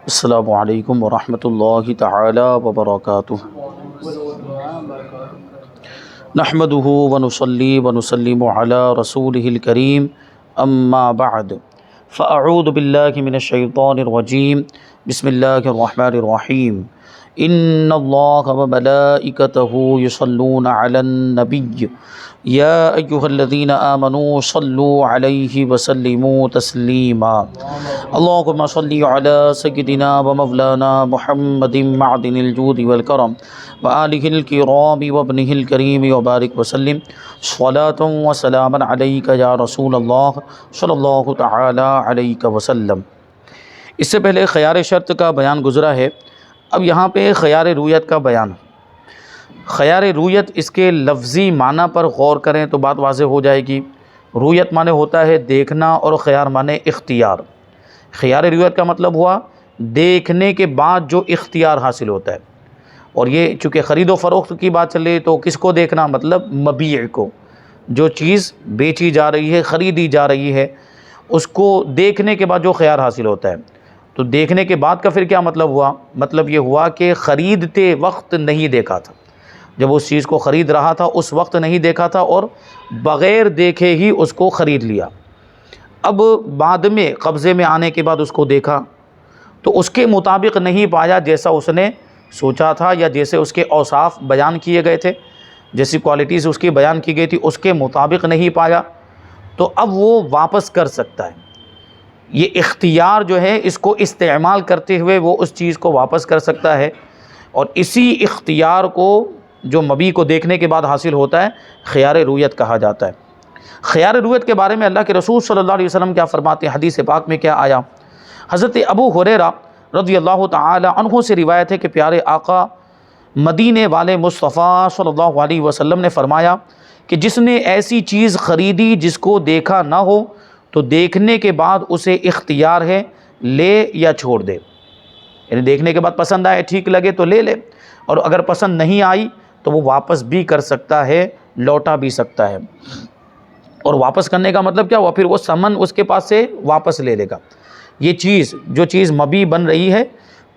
السلام علیکم ورحمۃ اللہ تعالی وبرکاتہ۔ نحمده ونصلی ونسلم علی رسولہ الکریم، اما بعد فاعوذ باللہ من الشیطان الرجیم، بسم اللہ الرحمن الرحیم۔ ان اللہ وملائکتہ یصلون علی النبی یا ایہا الذین آمنوا صلوا علیہ وسلموا تسلیما۔ اللہم صلی علی سیدنا ومولانا محمد معدن الجود والکرم وآلہ الکرام وابنہ الکریم وبارک وسلم صلاۃ وسلاما علیک یا رسول اللہ صلی اللہ تعالی علیہ وسلم۔ اس سے پہلے خیار شرط کا بیان گزرا ہے، اب یہاں پہ خیار رویت کا بیان۔ خیار رویت، اس کے لفظی معنی پر غور کریں تو بات واضح ہو جائے گی۔ رویت معنی ہوتا ہے دیکھنا، اور خیار معنی اختیار۔ خیار رویت کا مطلب ہوا دیکھنے کے بعد جو اختیار حاصل ہوتا ہے، اور یہ چونکہ خرید و فروخت کی بات چلے تو کس کو دیکھنا، مطلب مبیع کو، جو چیز بیچی جا رہی ہے، خریدی جا رہی ہے، اس کو دیکھنے کے بعد جو خیار حاصل ہوتا ہے۔ تو دیکھنے کے بعد کا پھر کیا مطلب ہوا؟ مطلب یہ ہوا کہ خریدتے وقت نہیں دیکھا تھا، جب اس چیز کو خرید رہا تھا اس وقت نہیں دیکھا تھا، اور بغیر دیکھے ہی اس کو خرید لیا۔ اب بعد میں قبضے میں آنے کے بعد اس کو دیکھا تو اس کے مطابق نہیں پایا جیسا اس نے سوچا تھا، یا جیسے اس کے اوصاف بیان کیے گئے تھے، جیسی کوالٹیز اس کی بیان کی گئی تھی اس کے مطابق نہیں پایا، تو اب وہ واپس کر سکتا ہے۔ یہ اختیار جو ہے اس کو استعمال کرتے ہوئے وہ اس چیز کو واپس کر سکتا ہے، اور اسی اختیار کو جو مبی کو دیکھنے کے بعد حاصل ہوتا ہے خیار رویت کہا جاتا ہے۔ خیار رویت کے بارے میں اللہ کے رسول صلی اللہ علیہ وسلم کیا فرماتے ہیں؟ حدیث پاک میں کیا آیا؟ حضرت ابو ہریرہ رضی اللہ تعالی عنہ سے روایت ہے کہ پیارے آقا مدینے والے مصطفیٰ صلی اللہ علیہ وسلم نے فرمایا کہ جس نے ایسی چیز خریدی جس کو دیکھا نہ ہو تو دیکھنے کے بعد اسے اختیار ہے لے یا چھوڑ دے، یعنی دیکھنے کے بعد پسند آئے، ٹھیک لگے تو لے لے، اور اگر پسند نہیں آئی تو وہ واپس بھی کر سکتا ہے، لوٹا بھی سکتا ہے۔ اور واپس کرنے کا مطلب کیا ہوا؟ پھر وہ ثمن اس کے پاس سے واپس لے لے گا۔ یہ چیز جو چیز مبی بن رہی ہے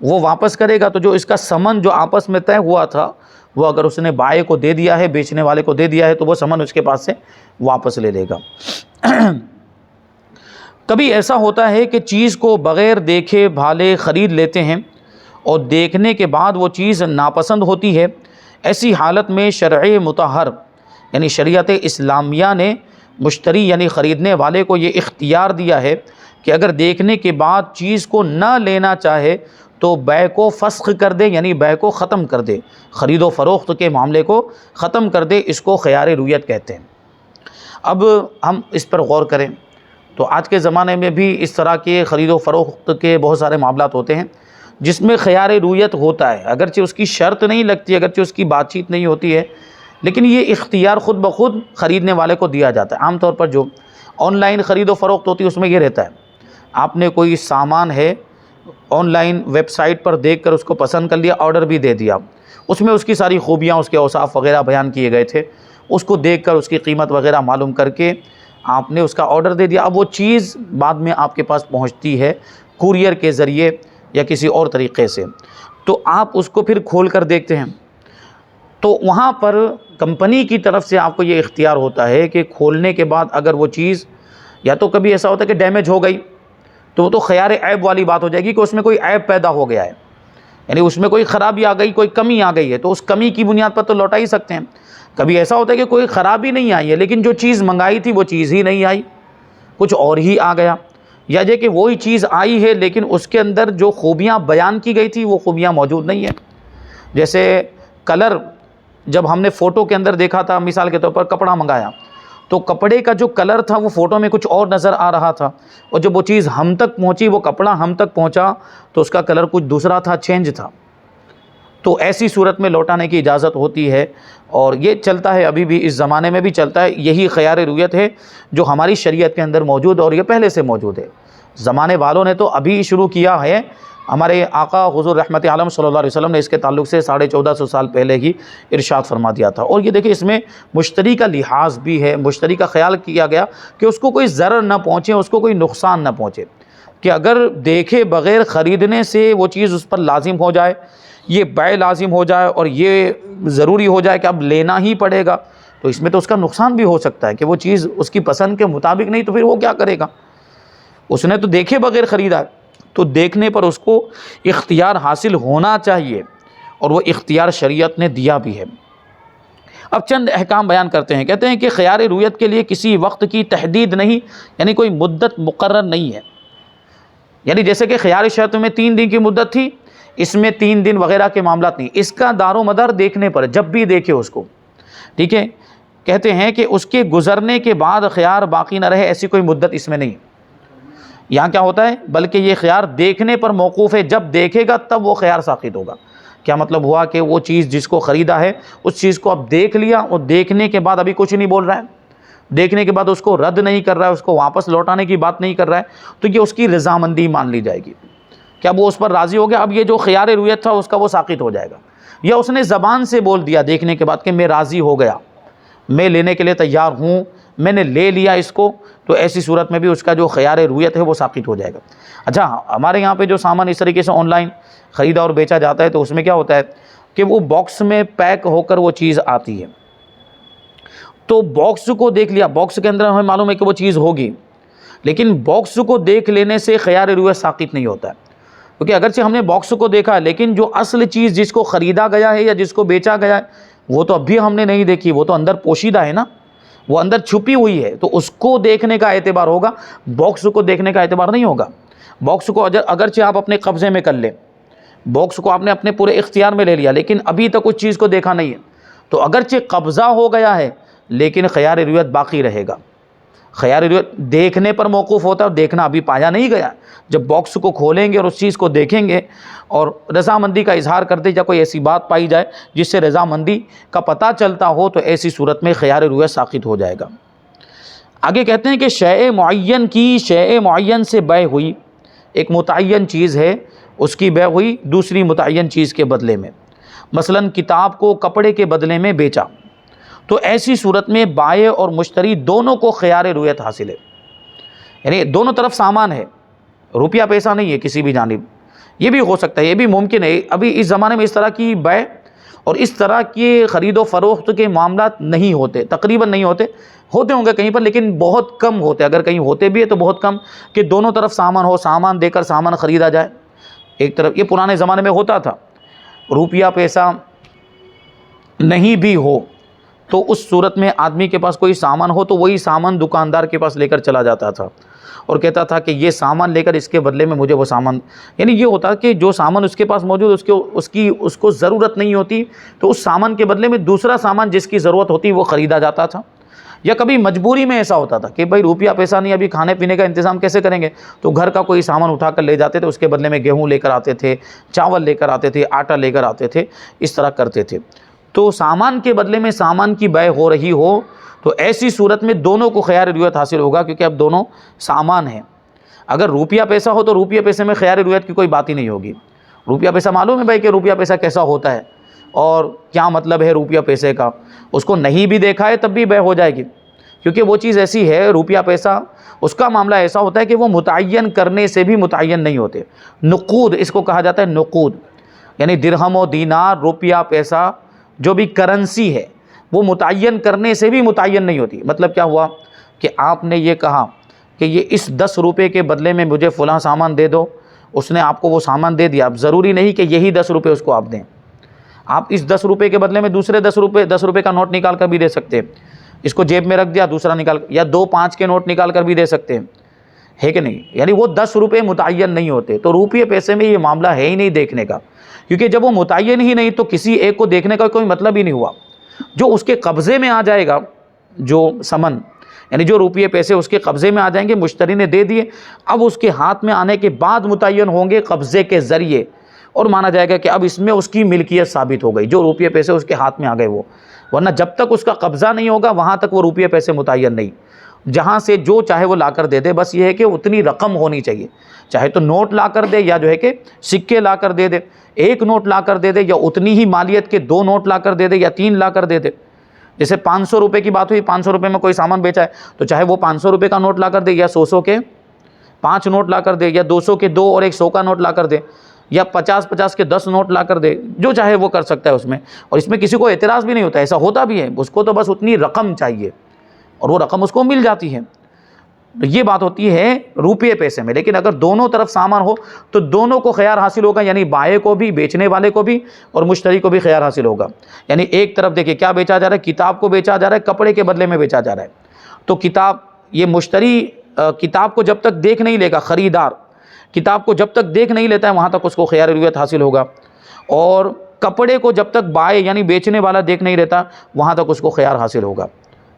وہ واپس کرے گا، تو جو اس کا ثمن جو آپس میں طے ہوا تھا وہ اگر اس نے بائے کو دے دیا ہے، بیچنے والے کو دے دیا ہے، تو وہ ثمن اس کے پاس سے واپس لے لے گا۔ کبھی ایسا ہوتا ہے کہ چیز کو بغیر دیکھے بھالے خرید لیتے ہیں، اور دیکھنے کے بعد وہ چیز ناپسند ہوتی ہے۔ ایسی حالت میں شرع مطہر یعنی شریعت اسلامیہ نے مشتری یعنی خریدنے والے کو یہ اختیار دیا ہے کہ اگر دیکھنے کے بعد چیز کو نہ لینا چاہے تو بیع کو فسخ کر دے، یعنی بیع کو ختم کر دے، خرید و فروخت کے معاملے کو ختم کر دے۔ اس کو خیار رویت کہتے ہیں۔ اب ہم اس پر غور کریں تو آج کے زمانے میں بھی اس طرح کے خرید و فروخت کے بہت سارے معاملات ہوتے ہیں جس میں خیار رویت ہوتا ہے، اگرچہ اس کی شرط نہیں لگتی، اگرچہ اس کی بات چیت نہیں ہوتی ہے، لیکن یہ اختیار خود بخود خریدنے والے کو دیا جاتا ہے۔ عام طور پر جو آن لائن خرید و فروخت ہوتی ہے اس میں یہ رہتا ہے، آپ نے کوئی سامان ہے آن لائن ویب سائٹ پر دیکھ کر اس کو پسند کر لیا، آرڈر بھی دے دیا، اس میں اس کی ساری خوبیاں، اس کے اوصاف وغیرہ بیان کیے گئے تھے، اس کو دیکھ کر اس کی قیمت وغیرہ معلوم کر کے آپ نے اس کا آرڈر دے دیا۔ اب وہ چیز بعد میں آپ کے پاس پہنچتی ہے کوریئر کے ذریعے یا کسی اور طریقے سے، تو آپ اس کو پھر کھول کر دیکھتے ہیں، تو وہاں پر کمپنی کی طرف سے آپ کو یہ اختیار ہوتا ہے کہ کھولنے کے بعد اگر وہ چیز یا تو کبھی ایسا ہوتا ہے کہ ڈیمیج ہو گئی تو وہ تو خیار عیب والی بات ہو جائے گی کہ اس میں کوئی عیب پیدا ہو گیا ہے، یعنی اس میں کوئی خرابی آ گئی، کوئی کمی آ گئی ہے، تو اس کمی کی بنیاد پر تو لوٹا ہی سکتے ہیں۔ کبھی ایسا ہوتا ہے کہ کوئی خرابی نہیں آئی ہے لیکن جو چیز منگائی تھی وہ چیز ہی نہیں آئی، کچھ اور ہی آ گیا، یا یہ کہ وہی چیز آئی ہے لیکن اس کے اندر جو خوبیاں بیان کی گئی تھی وہ خوبیاں موجود نہیں ہیں۔ جیسے کلر، جب ہم نے فوٹو کے اندر دیکھا تھا، مثال کے طور پر کپڑا منگایا تو کپڑے کا جو کلر تھا وہ فوٹو میں کچھ اور نظر آ رہا تھا، اور جب وہ چیز ہم تک پہنچی، وہ کپڑا ہم تک پہنچا تو اس کا کلر کچھ دوسرا تھا، چینج تھا، تو ایسی صورت میں لوٹانے کی اجازت ہوتی ہے، اور یہ چلتا ہے، ابھی بھی اس زمانے میں بھی چلتا ہے۔ یہی خیار رویت ہے جو ہماری شریعت کے اندر موجود ہے، اور یہ پہلے سے موجود ہے، زمانے والوں نے تو ابھی شروع کیا ہے۔ ہمارے آقا حضور رحمت عالم صلی اللہ علیہ وسلم نے اس کے تعلق سے 1450 سال پہلے ہی ارشاد فرما دیا تھا۔ اور یہ دیکھیں اس میں مشتری کا لحاظ بھی ہے، مشتری کا خیال کیا گیا کہ اس کو کوئی ضرر نہ پہنچے، اس کو کوئی نقصان نہ پہنچے۔ کہ اگر دیکھے بغیر خریدنے سے وہ چیز اس پر لازم ہو جائے، یہ بیع لازم ہو جائے اور یہ ضروری ہو جائے کہ اب لینا ہی پڑے گا، تو اس میں تو اس کا نقصان بھی ہو سکتا ہے کہ وہ چیز اس کی پسند کے مطابق نہیں، تو پھر وہ کیا کرے گا؟ اس نے تو دیکھے بغیر خریدا ہے، تو دیکھنے پر اس کو اختیار حاصل ہونا چاہیے، اور وہ اختیار شریعت نے دیا بھی ہے۔ اب چند احکام بیان کرتے ہیں، کہتے ہیں کہ خیار رویت کے لیے کسی وقت کی تحدید نہیں، یعنی کوئی مدت مقرر نہیں ہے، یعنی جیسے کہ خیار شرط میں 3 دن کی مدت تھی، اس میں 3 دن وغیرہ کے معاملات نہیں، اس کا دار و مدار دیکھنے پر، جب بھی دیکھے اس کو، ٹھیک ہے۔ کہتے ہیں کہ اس کے گزرنے کے بعد خیار باقی نہ رہے، ایسی کوئی مدت اس میں نہیں۔ یہاں کیا ہوتا ہے، بلکہ یہ خیار دیکھنے پر موقوف ہے، جب دیکھے گا تب وہ خیار ساقط ہوگا۔ کیا مطلب ہوا کہ وہ چیز جس کو خریدا ہے اس چیز کو اب دیکھ لیا، اور دیکھنے کے بعد ابھی کچھ نہیں بول رہا ہے، دیکھنے کے بعد اس کو رد نہیں کر رہا ہے، اس کو واپس لوٹانے کی بات نہیں کر رہا ہے، تو یہ اس کی رضامندی مان لی جائے گی کہ اب وہ اس پر راضی ہو گیا، اب یہ جو خیار رویت تھا اس کا وہ ساقط ہو جائے گا۔ یا اس نے زبان سے بول دیا دیکھنے کے بعد کہ میں راضی ہو گیا، میں لینے کے لیے تیار ہوں، میں نے لے لیا اس کو، تو ایسی صورت میں بھی اس کا جو خیار رویت ہے وہ ساقط ہو جائے گا۔ اچھا، ہمارے یہاں پہ جو سامان اس طریقے سے آن لائن خریدا اور بیچا جاتا ہے، تو اس میں کیا ہوتا ہے کہ وہ باکس میں پیک ہو کر وہ چیز آتی ہے، تو باکس کو دیکھ لیا، باکس کے اندر ہمیں معلوم ہے کہ وہ چیز ہوگی، لیکن باکس کو دیکھ لینے سے خیار رویت ساقط نہیں ہوتا ہے، کیونکہ اگرچہ ہم نے باکس کو دیکھا ہے، لیکن جو اصل چیز جس کو خریدا گیا ہے یا جس کو بیچا گیا ہے وہ تو اب بھی ہم نے نہیں دیکھی، وہ تو اندر پوشیدہ ہے نا، وہ اندر چھپی ہوئی ہے، تو اس کو دیکھنے کا اعتبار ہوگا، باکس کو دیکھنے کا اعتبار نہیں ہوگا۔ باکس کو اگرچہ آپ اپنے قبضے میں کر لیں، باکس کو آپ نے اپنے پورے اختیار میں لے لیا، لیکن ابھی تک اس چیز کو دیکھا نہیں ہے، تو اگرچہ قبضہ ہو گیا ہے لیکن خیار رویت باقی رہے گا۔ خیار رویت دیکھنے پر موقوف ہوتا ہے، اور دیکھنا ابھی پایا نہیں گیا۔ جب باکس کو کھولیں گے اور اس چیز کو دیکھیں گے اور رضامندی کا اظہار کر دے، یا کوئی ایسی بات پائی جائے جس سے رضامندی کا پتہ چلتا ہو، تو ایسی صورت میں خیار رویت ساقط ہو جائے گا۔ آگے کہتے ہیں کہ شیء معین کی شیء معین سے بیع ہوئی، ایک متعین چیز ہے اس کی بیع ہوئی دوسری متعین چیز کے بدلے میں، مثلا کتاب کو کپڑے کے بدلے میں بیچا، تو ایسی صورت میں بائع اور مشتری دونوں کو خیار رویت حاصل ہے، یعنی دونوں طرف سامان ہے، روپیہ پیسہ نہیں ہے کسی بھی جانب۔ یہ بھی ہو سکتا ہے، یہ بھی ممکن ہے، ابھی اس زمانے میں اس طرح کی بیع اور اس طرح کے خرید و فروخت کے معاملات نہیں ہوتے، تقریباً نہیں ہوتے، ہوتے ہوں گے کہیں پر لیکن بہت کم ہوتے، اگر کہیں ہوتے بھی ہے تو بہت کم، کہ دونوں طرف سامان ہو، سامان دے کر سامان خریدا جائے ایک طرف۔ یہ پرانے زمانے میں ہوتا تھا، روپیہ پیسہ نہیں بھی ہو تو اس صورت میں آدمی کے پاس کوئی سامان ہو تو وہی سامان دکاندار کے پاس لے کر چلا جاتا تھا اور کہتا تھا کہ یہ سامان لے کر اس کے بدلے میں مجھے وہ سامان، یعنی یہ ہوتا کہ جو سامان اس کے پاس موجود اس کو ضرورت نہیں ہوتی، تو اس سامان کے بدلے میں دوسرا سامان جس کی ضرورت ہوتی وہ خریدا جاتا تھا۔ یا کبھی مجبوری میں ایسا ہوتا تھا کہ بھائی روپیہ پیسہ نہیں، ابھی کھانے پینے کا انتظام کیسے کریں گے، تو گھر کا کوئی سامان اٹھا کر لے جاتے تھے، اس کے بدلے میں گیہوں لے کر آتے تھے، چاول لے کر آتے تھے، آٹا لے کر آتے تھے، اس طرح کرتے تھے۔ تو سامان کے بدلے میں سامان کی بیع ہو رہی ہو تو ایسی صورت میں دونوں کو خیار رویت حاصل ہوگا، کیونکہ اب دونوں سامان ہیں۔ اگر روپیہ پیسہ ہو تو روپیہ پیسے میں خیار رویت کی کوئی بات ہی نہیں ہوگی۔ روپیہ پیسہ معلوم ہے بھائی کہ روپیہ پیسہ کیسا ہوتا ہے اور کیا مطلب ہے روپیہ پیسے کا، اس کو نہیں بھی دیکھا ہے تب بھی بیع ہو جائے گی، کیونکہ وہ چیز ایسی ہے، روپیہ پیسہ اس کا معاملہ ایسا ہوتا ہے کہ وہ متعین کرنے سے بھی متعین نہیں ہوتے۔ نقود اس کو کہا جاتا ہے، نقود یعنی درہم و دینار، روپیہ پیسہ جو بھی کرنسی ہے وہ متعین کرنے سے بھی متعین نہیں ہوتی۔ مطلب کیا ہوا کہ آپ نے یہ کہا کہ یہ اس 10 روپے کے بدلے میں مجھے فلاں سامان دے دو، اس نے آپ کو وہ سامان دے دیا، اب ضروری نہیں کہ یہی 10 روپے اس کو آپ دیں، آپ اس 10 روپے کے بدلے میں دوسرے 10 روپے کا نوٹ نکال کر بھی دے سکتے ہیں، اس کو جیب میں رکھ دیا دوسرا نکال، یا 2 5 کے نوٹ نکال کر بھی دے سکتے ہیں، ہے کہ نہیں؟ یعنی وہ 10 روپے متعین نہیں ہوتے۔ تو روپیے پیسے میں یہ معاملہ ہے ہی نہیں دیکھنے کا، کیونکہ جب وہ متعین ہی نہیں تو کسی ایک کو دیکھنے کا کوئی مطلب ہی نہیں ہوا۔ جو اس کے قبضے میں آ جائے گا، جو سمن یعنی جو روپیے پیسے اس کے قبضے میں آ جائیں گے، مشتری نے دے دیے، اب اس کے ہاتھ میں آنے کے بعد متعین ہوں گے قبضے کے ذریعے، اور مانا جائے گا کہ اب اس میں اس کی ملکیت ثابت ہو گئی، جو روپیے پیسے اس کے ہاتھ میں آ گئے وہ، ورنہ جب تک اس کا قبضہ نہیں ہوگا وہاں تک وہ روپیے پیسے متعین نہیں، جہاں سے جو چاہے وہ لا کر دے دے، بس یہ ہے کہ اتنی رقم ہونی چاہیے، چاہے تو نوٹ لا کر دے یا جو ہے کہ سکے لا کر دے دے، ایک نوٹ لا کر دے دے یا اتنی ہی مالیت کے 2 نوٹ لا کر دے دے یا 3 لا کر دے دے۔ جیسے 500 روپے کی بات ہوئی، 500 روپے میں کوئی سامان بیچا ہے تو چاہے وہ 500 روپے کا نوٹ لا کر دے یا 100 کے 5 نوٹ لا کر دے، یا 200 کے 2 اور ایک 100 کا نوٹ لا کر دے، یا 50 کے 10 نوٹ لا کر دے، جو چاہے وہ کر سکتا ہے اس میں، اور اس میں کسی کو اعتراض بھی نہیں ہوتا، ایسا ہوتا بھی ہے، اس کو تو بس اتنی رقم چاہیے اور وہ رقم اس کو مل جاتی ہے۔ یہ بات ہوتی ہے روپے پیسے میں، لیکن اگر دونوں طرف سامان ہو تو دونوں کو خیار حاصل ہوگا، یعنی بائع کو بھی، بیچنے والے کو بھی، اور مشتری کو بھی خیار حاصل ہوگا۔ یعنی ایک طرف دیکھیں کیا بیچا جا رہا ہے، کتاب کو بیچا جا رہا ہے، کپڑے کے بدلے میں بیچا جا رہا ہے، تو کتاب، یہ مشتری کتاب کو جب تک دیکھ نہیں لے گا، خریدار کتاب کو جب تک دیکھ نہیں لیتا ہے وہاں تک اس کو خیار رویت حاصل ہوگا، اور کپڑے کو جب تک بائع یعنی بیچنے والا دیکھ نہیں لیتا وہاں تک اس کو خیار حاصل ہوگا۔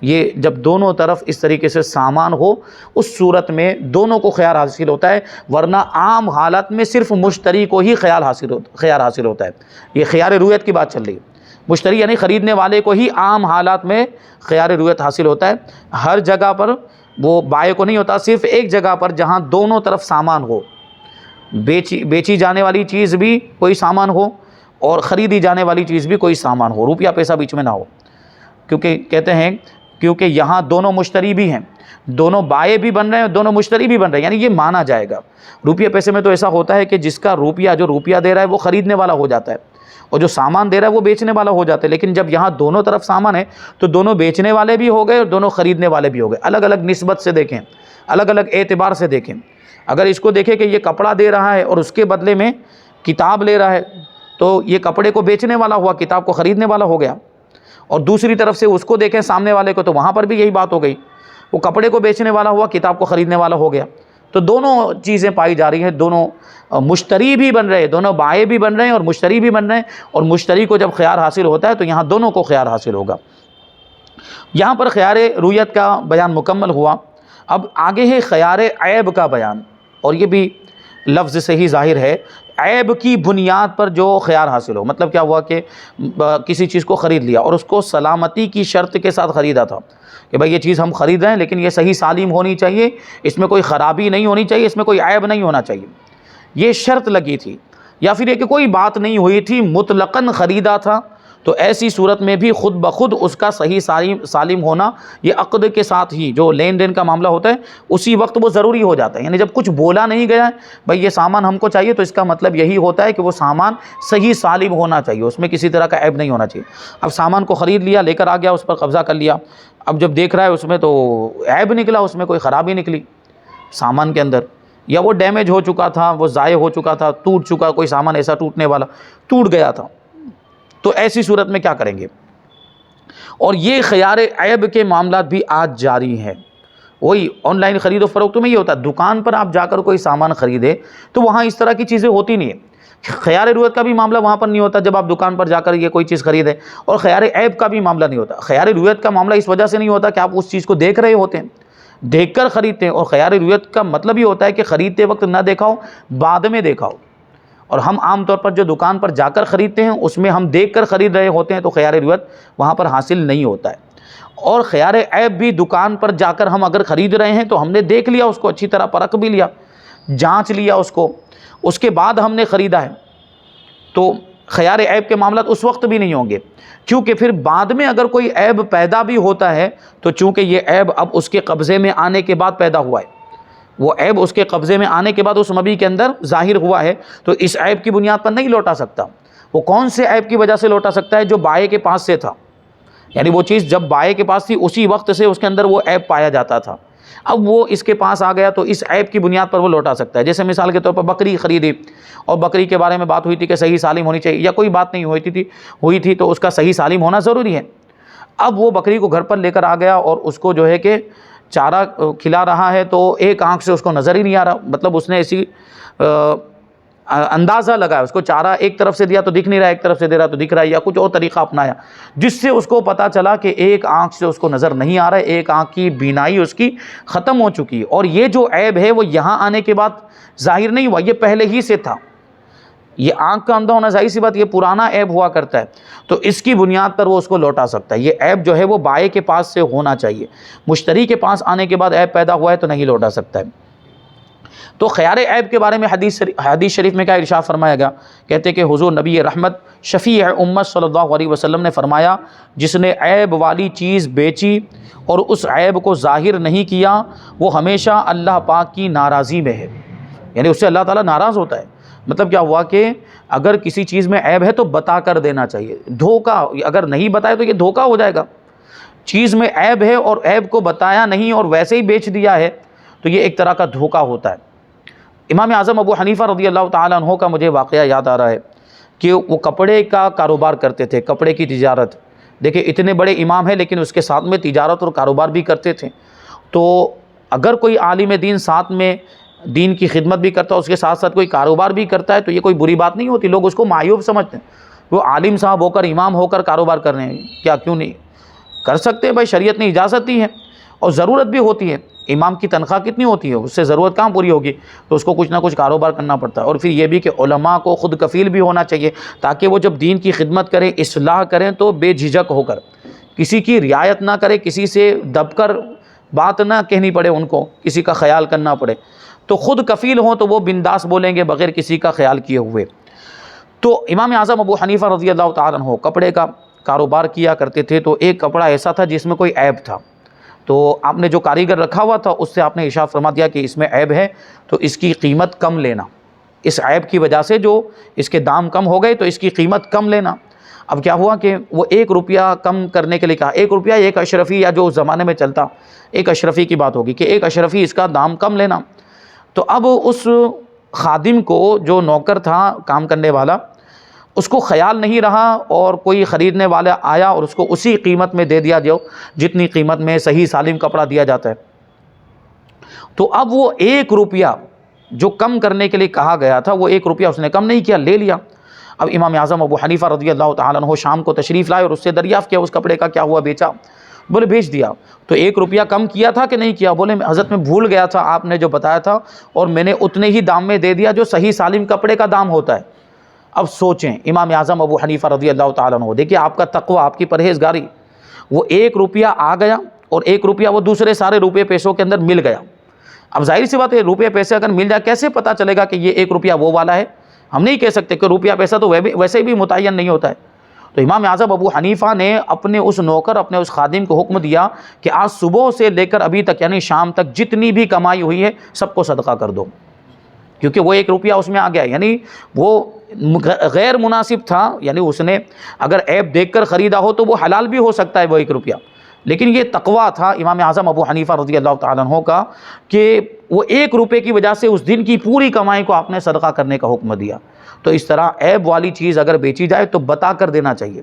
یہ جب دونوں طرف اس طریقے سے سامان ہو اس صورت میں دونوں کو خیار حاصل ہوتا ہے، ورنہ عام حالت میں صرف مشتری کو ہی خیار حاصل ہوتا ہے۔ یہ خیار رویت کی بات چل رہی ہے، مشتری یعنی خریدنے والے کو ہی عام حالات میں خیار رویت حاصل ہوتا ہے، ہر جگہ پر وہ بائع کو نہیں ہوتا، صرف ایک جگہ پر جہاں دونوں طرف سامان ہو، بیچی جانے والی چیز بھی کوئی سامان ہو اور خریدی جانے والی چیز بھی کوئی سامان ہو، روپیہ پیسہ بیچ میں نہ ہو، کیونکہ کہتے ہیں کیونکہ یہاں دونوں مشتری بھی ہیں، دونوں بائع بھی بن رہے ہیں، دونوں مشتری بھی بن رہے ہیں، یعنی یہ مانا جائے گا۔ روپیہ پیسے میں تو ایسا ہوتا ہے کہ جس کا روپیہ، جو روپیہ دے رہا ہے وہ خریدنے والا ہو جاتا ہے، اور جو سامان دے رہا ہے وہ بیچنے والا ہو جاتا ہے، لیکن جب یہاں دونوں طرف سامان ہے تو دونوں بیچنے والے بھی ہو گئے اور دونوں خریدنے والے بھی ہو گئے۔ الگ الگ نسبت سے دیکھیں، الگ الگ اعتبار سے دیکھیں۔ اگر اس کو دیکھیں کہ یہ کپڑا دے رہا ہے اور اس کے بدلے میں کتاب لے رہا ہے تو یہ کپڑے کو بیچنے والا ہوا، کتاب کو خریدنے والا ہو گیا، اور دوسری طرف سے اس کو دیکھیں سامنے والے کو تو وہاں پر بھی یہی بات ہو گئی، وہ کپڑے کو بیچنے والا ہوا، کتاب کو خریدنے والا ہو گیا۔ تو دونوں چیزیں پائی جا رہی ہیں، دونوں مشتری بھی بن رہے ہیں، دونوں بائع بھی بن رہے ہیں اور مشتری بھی بن رہے ہیں، اور مشتری کو جب خیار حاصل ہوتا ہے تو یہاں دونوں کو خیار حاصل ہوگا۔ یہاں پر خیار رویت کا بیان مکمل ہوا، اب آگے ہے خیار عیب کا بیان، اور یہ بھی لفظ سے ہی ظاہر ہے، عیب کی بنیاد پر جو خیار حاصل ہو۔ مطلب کیا ہوا کہ کسی چیز کو خرید لیا اور اس کو سلامتی کی شرط کے ساتھ خریدا تھا کہ بھائی یہ چیز ہم خرید رہے ہیں لیکن یہ صحیح سالم ہونی چاہیے، اس میں کوئی خرابی نہیں ہونی چاہیے، اس میں کوئی عیب نہیں ہونا چاہیے، یہ شرط لگی تھی، یا پھر یہ کہ کوئی بات نہیں ہوئی تھی، مطلقاً خریدا تھا، تو ایسی صورت میں بھی خود بخود اس کا صحیح سالم ہونا، یہ عقد کے ساتھ ہی جو لین دین کا معاملہ ہوتا ہے اسی وقت وہ ضروری ہو جاتا ہے۔ یعنی جب کچھ بولا نہیں گیا ہے بھائی یہ سامان ہم کو چاہیے، تو اس کا مطلب یہی ہوتا ہے کہ وہ سامان صحیح سالم ہونا چاہیے، اس میں کسی طرح کا عیب نہیں ہونا چاہیے۔ اب سامان کو خرید لیا، لے کر آ گیا، اس پر قبضہ کر لیا، اب جب دیکھ رہا ہے اس میں تو عیب نکلا، اس میں کوئی خرابی نکلی سامان کے اندر، یا وہ ڈیمیج ہو چکا تھا، وہ ضائع ہو چکا تھا، ٹوٹ چکا، کوئی سامان ایسا ٹوٹنے والا ٹوٹ گیا تھا، تو ایسی صورت میں کیا کریں گے؟ اور یہ خیار عیب کے معاملات بھی آج جاری ہیں۔ وہی آن لائن خرید و فروخت میں یہ ہوتا ہے، دکان پر آپ جا کر کوئی سامان خریدے تو وہاں اس طرح کی چیزیں ہوتی نہیں ہیں۔ خیار رویت کا بھی معاملہ وہاں پر نہیں ہوتا جب آپ دکان پر جا کر یہ کوئی چیز خریدیں، اور خیار عیب کا بھی معاملہ نہیں ہوتا۔ خیار رویت کا معاملہ اس وجہ سے نہیں ہوتا کہ آپ اس چیز کو دیکھ رہے ہوتے ہیں، دیکھ کر خریدتے ہیں، اور خیار رویت کا مطلب یہ ہوتا ہے کہ خریدتے وقت نہ دیکھا ہو، بعد میں دیکھا ہو، اور ہم عام طور پر جو دکان پر جا کر خریدتے ہیں اس میں ہم دیکھ کر خرید رہے ہوتے ہیں، تو خیار رویت وہاں پر حاصل نہیں ہوتا ہے۔ اور خیار عیب بھی دکان پر جا کر ہم اگر خرید رہے ہیں تو ہم نے دیکھ لیا اس کو، اچھی طرح پرکھ بھی لیا، جانچ لیا اس کو، اس کے بعد ہم نے خریدا ہے، تو خیار عیب کے معاملات اس وقت بھی نہیں ہوں گے، کیونکہ پھر بعد میں اگر کوئی عیب پیدا بھی ہوتا ہے تو چونکہ یہ عیب اب اس کے قبضے میں آنے کے بعد پیدا ہوا ہے، وہ عیب اس کے قبضے میں آنے کے بعد اس مبی کے اندر ظاہر ہوا ہے، تو اس عیب کی بنیاد پر نہیں لوٹا سکتا۔ وہ کون سے عیب کی وجہ سے لوٹا سکتا ہے؟ جو بائع کے پاس سے تھا، یعنی وہ چیز جب بائع کے پاس تھی اسی وقت سے اس کے اندر وہ عیب پایا جاتا تھا، اب وہ اس کے پاس آ گیا تو اس عیب کی بنیاد پر وہ لوٹا سکتا ہے۔ جیسے مثال کے طور پر بکری خریدی اور بکری کے بارے میں بات ہوئی تھی کہ صحیح سالم ہونی چاہیے، یا کوئی بات نہیں ہوئی تھی تو اس کا صحیح سالم ہونا ضروری ہے۔ اب وہ بکری کو گھر پر لے کر آ گیا اور اس کو جو ہے کہ چارہ کھلا رہا ہے تو ایک آنکھ سے اس کو نظر ہی نہیں آ رہا، مطلب اس نے ایسی اندازہ لگایا، اس کو چارہ ایک طرف سے دیا تو دکھ نہیں رہا، ایک طرف سے دے رہا تو دکھ رہا ہے، یا کچھ اور طریقہ اپنایا جس سے اس کو پتہ چلا کہ ایک آنکھ سے اس کو نظر نہیں آ رہا ہے، ایک آنکھ کی بینائی اس کی ختم ہو چکی ہے، اور یہ جو عیب ہے وہ یہاں آنے کے بعد ظاہر نہیں ہوا، یہ پہلے ہی سے تھا۔ یہ آنکھ کا اندھا ہونا ظاہر سی بات، یہ پرانا عیب ہوا کرتا ہے، تو اس کی بنیاد پر وہ اس کو لوٹا سکتا ہے۔ یہ عیب جو ہے وہ بائع کے پاس سے ہونا چاہیے، مشتری کے پاس آنے کے بعد عیب پیدا ہوا ہے تو نہیں لوٹا سکتا ہے۔ تو خیار عیب کے بارے میں حدیث شریف میں کیا ارشاد فرمایا گیا؟ کہتے کہ حضور نبی رحمت شفیع امت صلی اللہ علیہ وسلم نے فرمایا جس نے عیب والی چیز بیچی اور اس عیب کو ظاہر نہیں کیا وہ ہمیشہ اللہ پاک کی ناراضی میں ہے، یعنی اس سے اللہ تعالیٰ ناراض ہوتا ہے۔ مطلب کیا ہوا کہ اگر کسی چیز میں عیب ہے تو بتا کر دینا چاہیے، دھوکہ اگر نہیں بتائے تو یہ دھوکہ ہو جائے گا۔ چیز میں عیب ہے اور عیب کو بتایا نہیں اور ویسے ہی بیچ دیا ہے تو یہ ایک طرح کا دھوکہ ہوتا ہے۔ امام اعظم ابو حنیفہ رضی اللہ تعالیٰ عنہ کا مجھے واقعہ یاد آ رہا ہے کہ وہ کپڑے کا کاروبار کرتے تھے، کپڑے کی تجارت۔ دیکھیں اتنے بڑے امام ہیں لیکن اس کے ساتھ میں تجارت اور کاروبار بھی کرتے تھے۔ تو اگر کوئی عالم دین ساتھ میں دین کی خدمت بھی کرتا ہے، اس کے ساتھ ساتھ کوئی کاروبار بھی کرتا ہے تو یہ کوئی بری بات نہیں ہوتی، لوگ اس کو معیوب سمجھتے ہیں۔ وہ عالم صاحب ہو کر، امام ہو کر کاروبار کر رہے ہیں، کیا کیوں نہیں کر سکتے؟ بھائی شریعت نے اجازت دی ہے اور ضرورت بھی ہوتی ہے۔ امام کی تنخواہ کتنی ہوتی ہے، اس سے ضرورت کہاں پوری ہوگی، تو اس کو کچھ نہ کچھ کاروبار کرنا پڑتا ہے۔ اور پھر یہ بھی کہ علماء کو خود کفیل بھی ہونا چاہیے تاکہ وہ جب دین کی خدمت کریں، اصلاح کریں تو بے جھجک ہو کر، کسی کی رعایت نہ کرے، کسی سے دب کر بات نہ کہنی پڑے، ان کو کسی کا خیال کرنا پڑے، تو خود کفیل ہوں تو وہ بنداس بولیں گے بغیر کسی کا خیال کیے ہوئے۔ تو امام اعظم ابو حنیفہ رضی اللہ تعالیٰ عنہ کپڑے کا کاروبار کیا کرتے تھے، تو ایک کپڑا ایسا تھا جس میں کوئی عیب تھا، تو آپ نے جو کاریگر رکھا ہوا تھا اس سے آپ نے ارشاد فرما دیا کہ اس میں عیب ہے تو اس کی قیمت کم لینا، اس عیب کی وجہ سے جو اس کے دام کم ہو گئے تو اس کی قیمت کم لینا۔ اب کیا ہوا کہ وہ 1 روپیہ کم کرنے کے لیے کہا، 1 روپیہ 1 اشرفی، یا جو اس زمانے میں چلتا 1 اشرفی کی بات ہوگی کہ 1 اشرفی اس کا دام کم لینا۔ تو اب اس خادم کو، جو نوکر تھا کام کرنے والا، اس کو خیال نہیں رہا اور کوئی خریدنے والا آیا اور اس کو اسی قیمت میں دے دیا جو جتنی قیمت میں صحیح سالم کپڑا دیا جاتا ہے۔ تو اب وہ 1 روپیہ جو کم کرنے کے لیے کہا گیا تھا وہ 1 روپیہ اس نے کم نہیں کیا، لے لیا۔ اب امام اعظم ابو حنیفہ رضی اللہ تعالیٰ عنہ شام کو تشریف لائے اور اس سے دریافت کیا اس کپڑے کا کیا ہوا، بیچا؟ بولے بیچ دیا۔ تو 1 روپیہ کم کیا تھا کہ نہیں کیا؟ بولے حضرت میں بھول گیا تھا، آپ نے جو بتایا تھا اور میں نے اتنے ہی دام میں دے دیا جو صحیح سالم کپڑے کا دام ہوتا ہے۔ اب سوچیں امام اعظم ابو حنیفہ رضی اللہ تعالیٰ عنہ، دیکھیے آپ کا تقوی، آپ کی پرہیزگاری، وہ 1 روپیہ آ گیا اور 1 روپیہ وہ دوسرے سارے روپے پیسوں کے اندر مل گیا۔ اب ظاہر سی بات ہے روپے پیسے اگر مل جائے کیسے پتہ چلے گا کہ یہ 1 روپیہ وہ والا ہے؟ ہم نہیں کہہ سکتے کہ روپیہ پیسہ تو ویسے بھی متعین نہیں ہوتا ہے۔ تو امام اعظم ابو حنیفہ نے اپنے اس نوکر، اپنے اس خادم کو حکم دیا کہ آج صبح سے لے کر ابھی تک یعنی شام تک جتنی بھی کمائی ہوئی ہے سب کو صدقہ کر دو، کیونکہ وہ 1 روپیہ اس میں آ گیا، یعنی وہ غیر مناسب تھا، یعنی اس نے اگر عیب دیکھ کر خریدا ہو تو وہ حلال بھی ہو سکتا ہے وہ 1 روپیہ، لیکن یہ تقویٰ تھا امام اعظم ابو حنیفہ رضی اللہ تعالیٰ عنہ کا کہ وہ 1 روپے کی وجہ سے اس دن کی پوری کمائی کو آپ نے صدقہ کرنے کا حکم دیا۔ تو اس طرح عیب والی چیز اگر بیچی جائے تو بتا کر دینا چاہیے،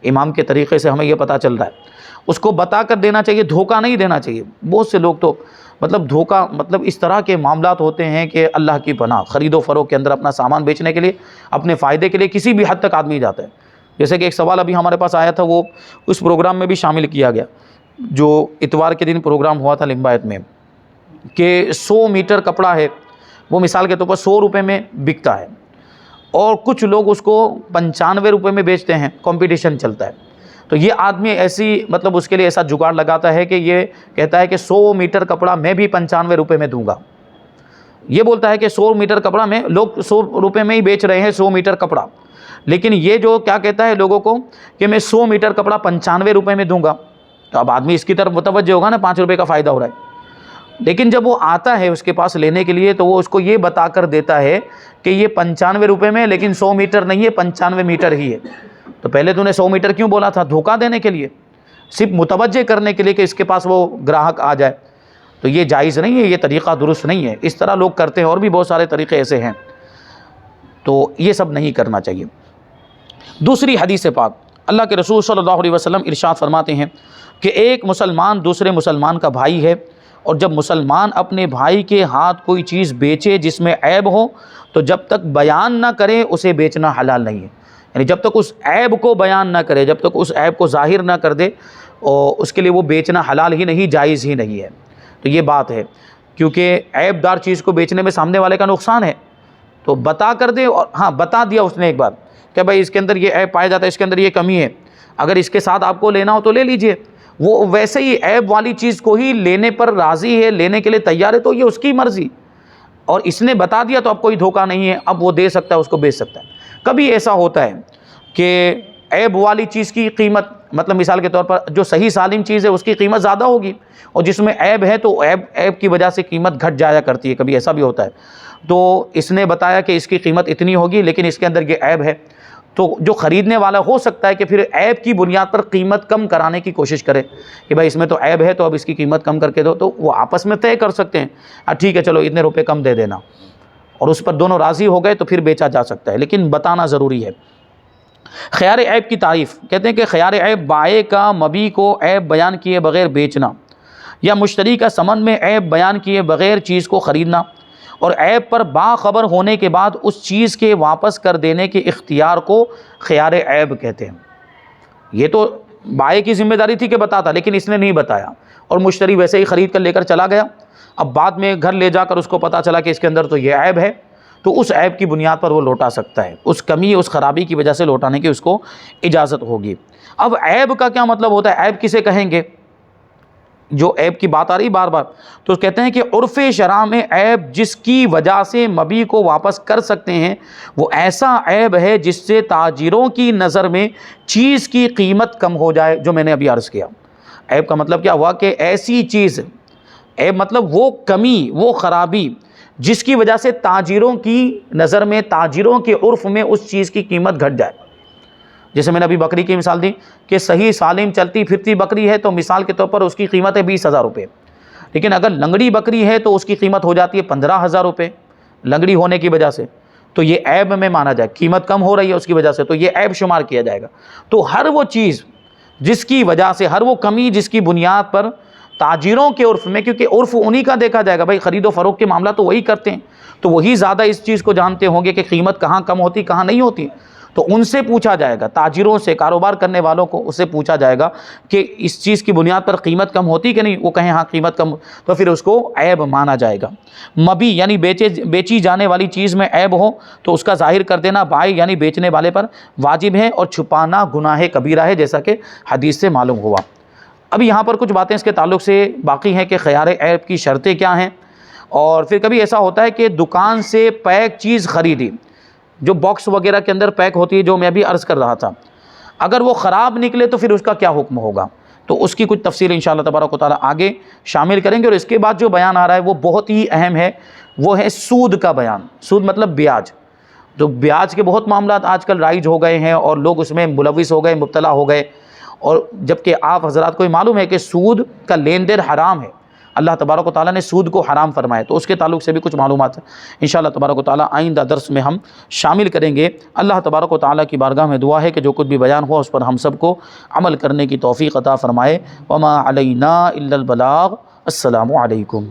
امام کے طریقے سے ہمیں یہ پتہ چل رہا ہے، اس کو بتا کر دینا چاہیے، دھوکہ نہیں دینا چاہیے۔ بہت سے لوگ تو دھوکہ اس طرح کے معاملات ہوتے ہیں کہ اللہ کی پناہ، خرید و فروخت کے اندر اپنا سامان بیچنے کے لیے، اپنے فائدے کے لیے کسی بھی حد تک آدمی جاتا ہے۔ جیسے کہ ایک سوال ابھی ہمارے پاس آیا تھا، وہ اس پروگرام میں بھی شامل کیا گیا جو اتوار کے دن پروگرام ہوا تھا لمبایت میں، کہ 100 میٹر کپڑا ہے، وہ مثال کے طور پر 100 روپے میں بکتا ہے اور کچھ لوگ اس کو 95 روپے میں بیچتے ہیں، کمپٹیشن چلتا ہے۔ تو یہ آدمی ایسی اس کے لیے ایسا جگاڑ لگاتا ہے کہ یہ کہتا ہے کہ 100 میٹر کپڑا میں بھی 95 روپے میں دوں گا۔ یہ بولتا ہے کہ 100 میٹر کپڑا میں، لوگ 100 روپے میں ہی بیچ رہے ہیں 100 میٹر کپڑا، لیکن یہ جو کیا کہتا ہے لوگوں کو کہ میں 100 میٹر کپڑا 95 روپے میں دوں گا، تو اب آدمی اس کی طرف متوجہ ہوگا نا، 5 روپے کا فائدہ ہو رہا ہے۔ لیکن جب وہ آتا ہے اس کے پاس لینے کے لیے تو وہ اس کو یہ بتا کر دیتا ہے کہ یہ 95 روپے میں، لیکن 100 میٹر نہیں ہے، 95 میٹر ہی ہے۔ تو پہلے تو نے 100 میٹر کیوں بولا تھا؟ دھوکہ دینے کے لیے، صرف متوجہ کرنے کے لیے کہ اس کے پاس وہ گراہک آ جائے۔ تو یہ جائز نہیں ہے، یہ طریقہ درست نہیں ہے، اس طرح لوگ کرتے ہیں اور بھی بہت سارے طریقے ایسے ہیں، تو یہ سب نہیں کرنا چاہیے۔ دوسری حدیث پاک، اللہ کے رسول صلی اللہ علیہ وسلم ارشاد فرماتے ہیں کہ ایک مسلمان دوسرے مسلمان کا بھائی ہے، اور جب مسلمان اپنے بھائی کے ہاتھ کوئی چیز بیچے جس میں عیب ہو تو جب تک بیان نہ کرے اسے بیچنا حلال نہیں ہے، یعنی جب تک اس عیب کو بیان نہ کرے، جب تک اس عیب کو ظاہر نہ کر دے، اور اس کے لیے وہ بیچنا حلال ہی نہیں، جائز ہی نہیں ہے۔ تو یہ بات ہے، کیونکہ عیب دار چیز کو بیچنے میں سامنے والے کا نقصان ہے، تو بتا کر دے، اور ہاں بتا دیا اس نے ایک بار کہ بھائی اس کے اندر یہ عیب پایا جاتا ہے، اس کے اندر یہ کمی ہے، اگر اس کے ساتھ آپ کو لینا ہو تو لے لیجئے۔ وہ ویسے ہی عیب والی چیز کو ہی لینے پر راضی ہے، لینے کے لیے تیار ہے، تو یہ اس کی مرضی۔ اور اس نے بتا دیا تو اب کوئی دھوکہ نہیں ہے، اب وہ دے سکتا ہے، اس کو بیچ سکتا ہے۔ کبھی ایسا ہوتا ہے کہ عیب والی چیز کی قیمت، مطلب مثال کے طور پر جو صحیح سالم چیز ہے اس کی قیمت زیادہ ہوگی، اور جس میں عیب ہے تو عیب کی وجہ سے قیمت گھٹ جایا کرتی ہے، کبھی ایسا بھی ہوتا ہے۔ تو اس نے بتایا کہ اس کی قیمت اتنی ہوگی لیکن اس کے اندر یہ عیب ہے، تو جو خریدنے والا ہو سکتا ہے کہ پھر عیب کی بنیاد پر قیمت کم کرانے کی کوشش کرے کہ بھائی اس میں تو عیب ہے تو اب اس کی قیمت کم کر کے دو، تو وہ آپس میں طے کر سکتے ہیں، ٹھیک ہے چلو اتنے روپے کم دے دینا، اور اس پر دونوں راضی ہو گئے تو پھر بیچا جا سکتا ہے، لیکن بتانا ضروری ہے۔ خیار عیب کی تعریف، کہتے ہیں کہ خیار عیب بائع کا مبیع کو عیب بیان کیے بغیر بیچنا، یا مشتری کا ثمن میں عیب بیان کیے بغیر چیز کو خریدنا، اور عیب پر باخبر ہونے کے بعد اس چیز کے واپس کر دینے کے اختیار کو خیار عیب کہتے ہیں۔ یہ تو بائع کی ذمہ داری تھی کہ بتاتا، لیکن اس نے نہیں بتایا اور مشتری ویسے ہی خرید کر لے کر چلا گیا، اب بعد میں گھر لے جا کر اس کو پتہ چلا کہ اس کے اندر تو یہ عیب ہے، تو اس عیب کی بنیاد پر وہ لوٹا سکتا ہے، اس کمی اس خرابی کی وجہ سے لوٹانے کی اس کو اجازت ہوگی۔ اب عیب کا کیا مطلب ہوتا ہے؟ عیب کسے کہیں گے؟ جو عیب کی بات آ رہی بار بار، تو کہتے ہیں کہ عرف شرع میں عیب جس کی وجہ سے مبیع کو واپس کر سکتے ہیں وہ ایسا عیب ہے جس سے تاجروں کی نظر میں چیز کی قیمت کم ہو جائے، جو میں نے ابھی عرض کیا۔ عیب کا مطلب کیا ہوا کہ ایسی چیز، عیب مطلب وہ کمی، وہ خرابی جس کی وجہ سے تاجروں کی نظر میں، تاجروں کے عرف میں اس چیز کی قیمت گھٹ جائے۔ جیسے میں نے ابھی بکری کی مثال دی کہ صحیح سالم چلتی پھرتی بکری ہے تو مثال کے طور پر اس کی قیمت ہے 20,000 روپے، لیکن اگر لنگڑی بکری ہے تو اس کی قیمت ہو جاتی ہے 15,000 روپے لنگڑی ہونے کی وجہ سے، تو یہ عیب میں مانا جائے، قیمت کم ہو رہی ہے اس کی وجہ سے، تو یہ عیب شمار کیا جائے گا۔ تو ہر وہ چیز جس کی وجہ سے، ہر وہ کمی جس کی بنیاد پر تاجروں کے عرف میں، کیونکہ عرف انہی کا دیکھا جائے گا، بھائی خرید و فروخت کے معاملہ تو وہی کرتے ہیں، تو وہی زیادہ اس چیز کو جانتے ہوں گے کہ قیمت کہاں کم ہوتی کہاں نہیں ہوتی، تو ان سے پوچھا جائے گا، تاجروں سے، کاروبار کرنے والوں کو اس سے پوچھا جائے گا کہ اس چیز کی بنیاد پر قیمت کم ہوتی کہ نہیں، وہ کہیں ہاں قیمت کم، تو پھر اس کو عیب مانا جائے گا۔ مبیع یعنی بیچی جانے والی چیز میں عیب ہو تو اس کا ظاہر کر دینا بائع یعنی بیچنے والے پر واجب ہے، اور چھپانا گناہ کبیرہ ہے، جیسا کہ حدیث سے معلوم ہوا۔ اب یہاں پر کچھ باتیں اس کے تعلق سے باقی ہیں کہ خیار عیب کی شرطیں کیا ہیں، اور پھر کبھی ایسا ہوتا ہے کہ دکان سے پیک چیز خریدی، جو باکس وغیرہ کے اندر پیک ہوتی ہے، جو میں ابھی عرض کر رہا تھا، اگر وہ خراب نکلے تو پھر اس کا کیا حکم ہوگا، تو اس کی کچھ تفصیل انشاءاللہ تبارک و تعالیٰ آگے شامل کریں گے۔ اور اس کے بعد جو بیان آ رہا ہے وہ بہت ہی اہم ہے، وہ ہے سود کا بیان۔ سود مطلب بیاج، تو بیاج کے بہت معاملات آج کل رائج ہو گئے ہیں اور لوگ اس میں ملوث ہو گئے، مبتلا ہو گئے، اور جبکہ آپ حضرات کو معلوم ہے کہ سود کا لین دین حرام ہے، اللہ تبارک و تعالیٰ نے سود کو حرام فرمایا، تو اس کے تعلق سے بھی کچھ معلومات انشاءاللہ تبارک و تعالیٰ آئندہ درس میں ہم شامل کریں گے۔ اللہ تبارک و تعالیٰ کی بارگاہ میں دعا ہے کہ جو کچھ بھی بیان ہوا اس پر ہم سب کو عمل کرنے کی توفیق عطا فرمائے۔ وما علینا الا البلاغ۔ السلام علیکم۔